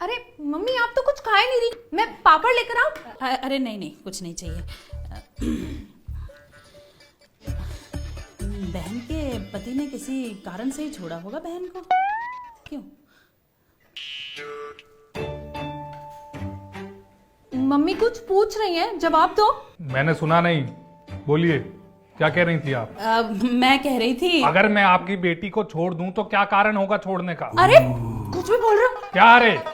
अरे मम्मी आप तो कुछ खाए नहीं रही, मैं पापड़ लेकर आऊं? अरे नहीं नहीं, कुछ नहीं चाहिए। बहन के पति ने किसी कारण से ही छोड़ा होगा बहन को। क्यों? मम्मी कुछ पूछ रही हैं, जवाब दो। मैंने सुना नहीं, बोलिए क्या कह रही थी आप? मैं कह रही थी अगर मैं आपकी बेटी को छोड़ दूं तो क्या कारण होगा छोड़ने का? अरे कुछ भी बोल रहे हो? क्या?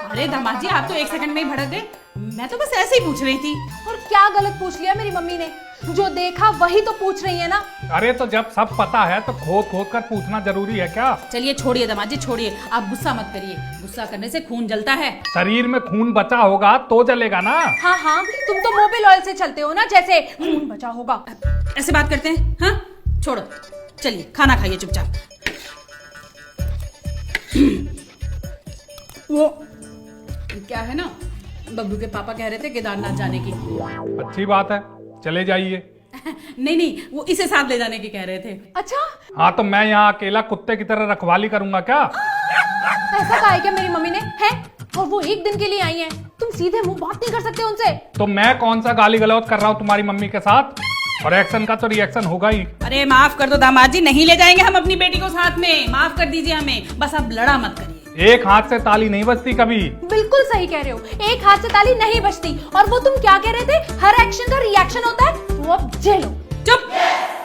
अरे दामाद जी, आप तो एक सेकंड में ही भड़क गए। मैं तो बस ऐसे ही पूछ रही थी। और क्या गलत पूछ लिया मेरी मम्मी ने? जो देखा वही तो पूछ रही है ना। अरे तो जब सब पता है तो खोद खोद कर पूछना जरूरी है क्या? चलिए छोड़िए दामाद जी, छोड़िए, आप गुस्सा मत करिए। गुस्सा करने से खून जलता है। शरीर में खून बचा होगा तो जलेगा ना। हाँ हाँ, तुम तो मोबिल ऑयल से चलते हो ना, जैसे खून बचा होगा। ऐसे बात करते हैं? हाँ छोड़ो, चलिए खाना खाइए चुपचाप। वो क्या है ना, बब्लू के पापा कह रहे थे केदारनाथ जाने की। अच्छी बात है, चले जाइए। नहीं नहीं, वो इसे साथ ले जाने की कह रहे थे। अच्छा, हाँ तो मैं यहाँ अकेला कुत्ते की तरह रखवाली करूंगा क्या? ऐसा कहा है क्या मेरी मम्मी ने? है और वो एक दिन के लिए आई हैं, तुम सीधे मुंह बात नहीं कर सकते उनसे? तो मैं कौन सा गाली गलौज कर रहा हूँ तुम्हारी मम्मी के साथ? और एक्शन का तो रिएक्शन होगा ही। अरे माफ कर दो दामाद जी, नहीं ले जाएंगे हम अपनी बेटी को साथ में। माफ कर दीजिए हमें, बस आप लड़ा मत करिए। एक हाथ से ताली नहीं बजती कभी। बिल्कुल सही कह रहे हो, एक हाथ से ताली नहीं बजती। और वो तुम क्या कह रहे थे, हर एक्शन का रिएक्शन होता है, तो अब झेलो। चुप,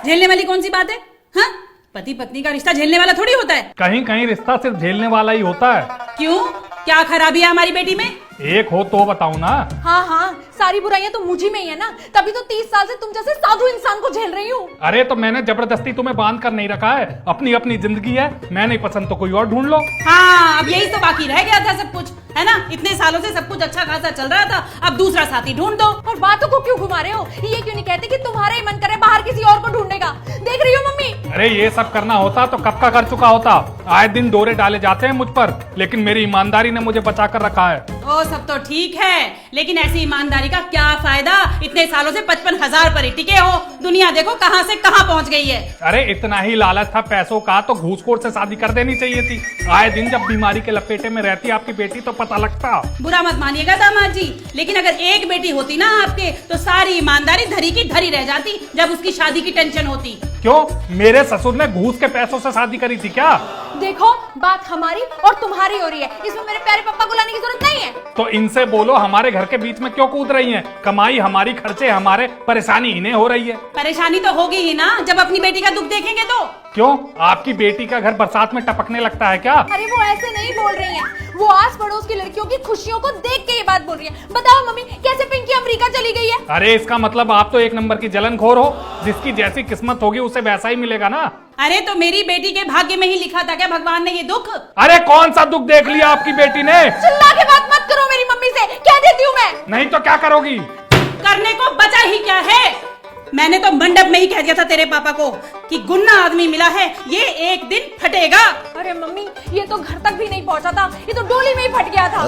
झेलने वाली कौन सी बात है? हाँ, पति पत्नी का रिश्ता झेलने वाला थोड़ी होता है। कहीं कहीं रिश्ता सिर्फ झेलने वाला ही होता है। क्यों, क्या खराबी है हमारी बेटी में? एक हो तो बताऊं ना। हाँ हाँ, सारी बुराइयां तो मुझी में ही है ना, तभी तो 30 साल से तुम जैसे साधु इंसान को झेल रही हूँ। अरे तो मैंने जबरदस्ती तुम्हें बांध कर नहीं रखा है, अपनी अपनी जिंदगी है। मैं नहीं पसंद तो कोई और ढूंढ लो। हाँ, अब यही तो बाकी रह गया था सब कुछ, है ना? इतने सालों से सब कुछ अच्छा खासा चल रहा था, अब दूसरा साथी ढूंढ दो। और बातों को क्यों घुमा रहे हो? ये क्यों नहीं कहते कि तुम्हारा ही मन करे बाहर किसी और को ढूंढने का? देख रही हो मम्मी? अरे ये सब करना होता तो कब का कर चुका होता। आए दिन डोरे डाले जाते हैं मुझ पर, लेकिन मेरी ईमानदारी ने मुझे बचा कर रखा है। ओ सब तो ठीक है, लेकिन ऐसी ईमानदारी का क्या फायदा? इतने सालों से 55,000 पर ही टिके हो, दुनिया देखो कहां से कहां पहुंच गई है। अरे इतना ही लालच था पैसों का तो घूसखोर से शादी कर देनी चाहिए थी। आए दिन जब बीमारी के लपेटे में रहती आपकी बेटी तो पता लगता। बुरा मत मानिएगा दामाद जी, लेकिन अगर एक बेटी होती ना आपके, तो सारी ईमानदारी धरी की धरी रह जाती जब उसकी शादी की टेंशन होती। क्यों, मेरे ससुर ने घूस के पैसों से शादी करी थी क्या? देखो, बात हमारी और तुम्हारी हो रही है, इसमें मेरे प्यारे पापा को लाने की जरूरत नहीं है। तो इनसे बोलो हमारे घर के बीच में क्यों कूद रही हैं? कमाई हमारी, खर्चे हमारे, परेशानी इन्हें हो रही है। परेशानी तो होगी ही ना, जब अपनी बेटी का दुख देखेंगे तो। क्यों, आपकी बेटी का घर बरसात में टपकने लगता है क्या? अरे वो ऐसे नहीं बोल रही हैं, वो आस पड़ोस की लड़कियों की खुशियों को देख के ये बात बोल रही है। बताओ मम्मी, कैसे पिंकी अमेरिका चली गई है? अरे इसका मतलब आप तो एक नंबर की जलनखोर हो, जिसकी जैसी किस्मत होगी उसे वैसा ही मिलेगा ना। अरे तो मेरी बेटी के भाग्य में ही लिखा था क्या भगवान ने ये दुख? अरे कौन सा दुख देख लिया आपकी बेटी ने? चिल्ला के बात मत करो मेरी मम्मी से, कह देती हूँ मैं। नहीं तो क्या करोगी? करने को बचा ही क्या है? मैंने तो मंडप में ही कह दिया था तेरे पापा को कि गुन्ना आदमी मिला है, ये एक दिन फटेगा। अरे मम्मी, ये तो घर तक भी नहीं पहुंचा था, ये तो डोली में ही फट गया था।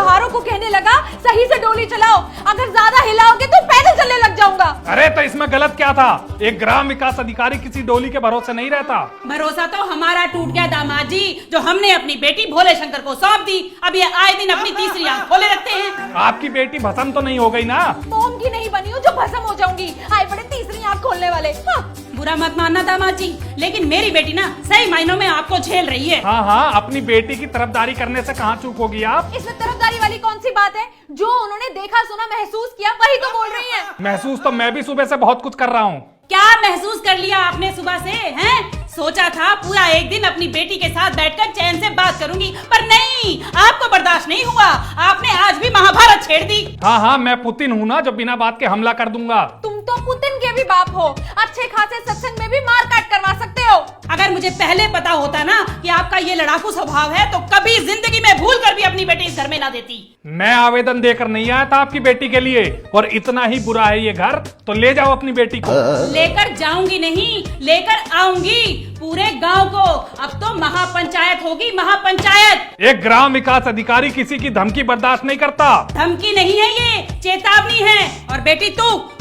घरों को कहने लगा सही से डोली चलाओ, अगर ज्यादा हिलाओगे तो पैदल चलने लग जाऊंगा। अरे तो इसमें गलत क्या था? एक ग्राम विकास अधिकारी किसी डोली के भरोसे नहीं रहता। भरोसा तो हमारा टूट गया दामाद जी, जो हमने अपनी बेटी भोले शंकर को सौंप दी। अब ये आए दिन अपनी तीसरी आंख खोले रखते हैं। आपकी बेटी भस्म तो नहीं हो गई ना? मोम की नहीं बनी हूँ जो भस्म हो जाऊंगी। आए बड़े तीसरी आंख खोलने वाले। हाँ। बुरा मत मानना दामाद जी, लेकिन मेरी बेटी ना सही मायनों में आपको झेल रही है। हाँ हाँ, अपनी बेटी की तरफदारी करने से कहाँ चूक होगी आप? इसमें तरफदारी वाली कौन सी बात है? जो उन्होंने देखा सुना महसूस किया वही तो बोल रही हैं। महसूस तो मैं भी सुबह से बहुत कुछ कर रहा हूँ। क्या महसूस कर लिया आपने सुबह से? हैं? सोचा था पूरा एक दिन अपनी बेटी के साथ बैठकर चैन से बात करूंगी, पर नहीं, आपको बर्दाश्त नहीं हुआ। आपने आज भी महाभारत छेड़ दी। हाँ हाँ, मैं पुतिन हूँ ना जो बिना बात के हमला कर दूंगा। तुम तो पुतिन के भी बाप हो, अच्छे खासे सत्संग में भी मार काट करवा सकते हो। अगर मुझे पहले पता होता ना कि आपका ये लड़ाकू स्वभाव है, तो कभी जिंदगी में भूल कर भी अपनी बेटी इस घर में ना देती। मैं आवेदन देकर नहीं आया था आपकी बेटी के लिए, और इतना ही बुरा है ये घर तो ले जाओ अपनी बेटी को। लेकर जाऊंगी नहीं, लेकर आऊंगी पूरे गांव को। अब तो महापंचायत होगी, महापंचायत। एक ग्राम विकास अधिकारी किसी की धमकी बर्दाश्त नहीं करता। धमकी नहीं है, ये चेतावनी है। और बेटी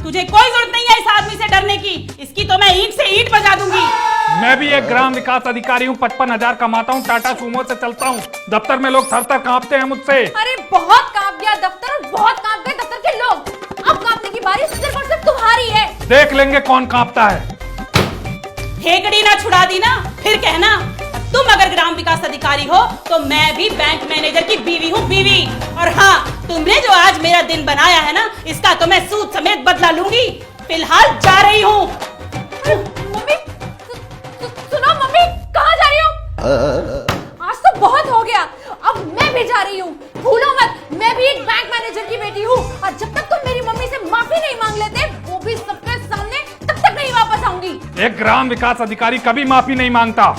तुझे कोई जरूरत नहीं है इस आदमी से डरने की, इसकी तो मैं ईंट से ईंट बजा दूंगी। मैं भी एक ग्राम विकास अधिकारी हूँ, 55,000 कमाता हूँ, टाटा सूमो से चलता हूँ। दफ्तर में लोग थर थर कांपते हैं मुझसे। अरे बहुत कांप गया दफ्तर और बहुत कांप गए दफ्तर के लोग। अब कांपने की बारी सिर्फ और सिर्फ तुम्हारी है। देख लेंगे कौन कांपता है। हेकड़ी ना छुड़ा दी ना, फिर कहना। तुम अगर ग्राम विकास अधिकारी हो तो मैं भी बैंक मैनेजर की बीवी हूँ, बीवी। और हाँ, तुमने जो आज मेरा दिन बनाया है ना, इसका तो मैं सूद समेत बदला लूंगी। फिलहाल जा रही हूँ। मम्मी सुनो मम्मी, कहाँ जा रही हो? आज तो बहुत हो गया, अब मैं भी जा रही हूँ। भूलो मत, मैं भी एक बैंक मैनेजर की बेटी हूँ और जब तक तुम मेरी मम्मी से माफी नहीं मांग लेते, वो भी सबके सामने, तब तक नहीं वापस आऊंगी। एक ग्राम विकास अधिकारी कभी माफी नहीं मांगता।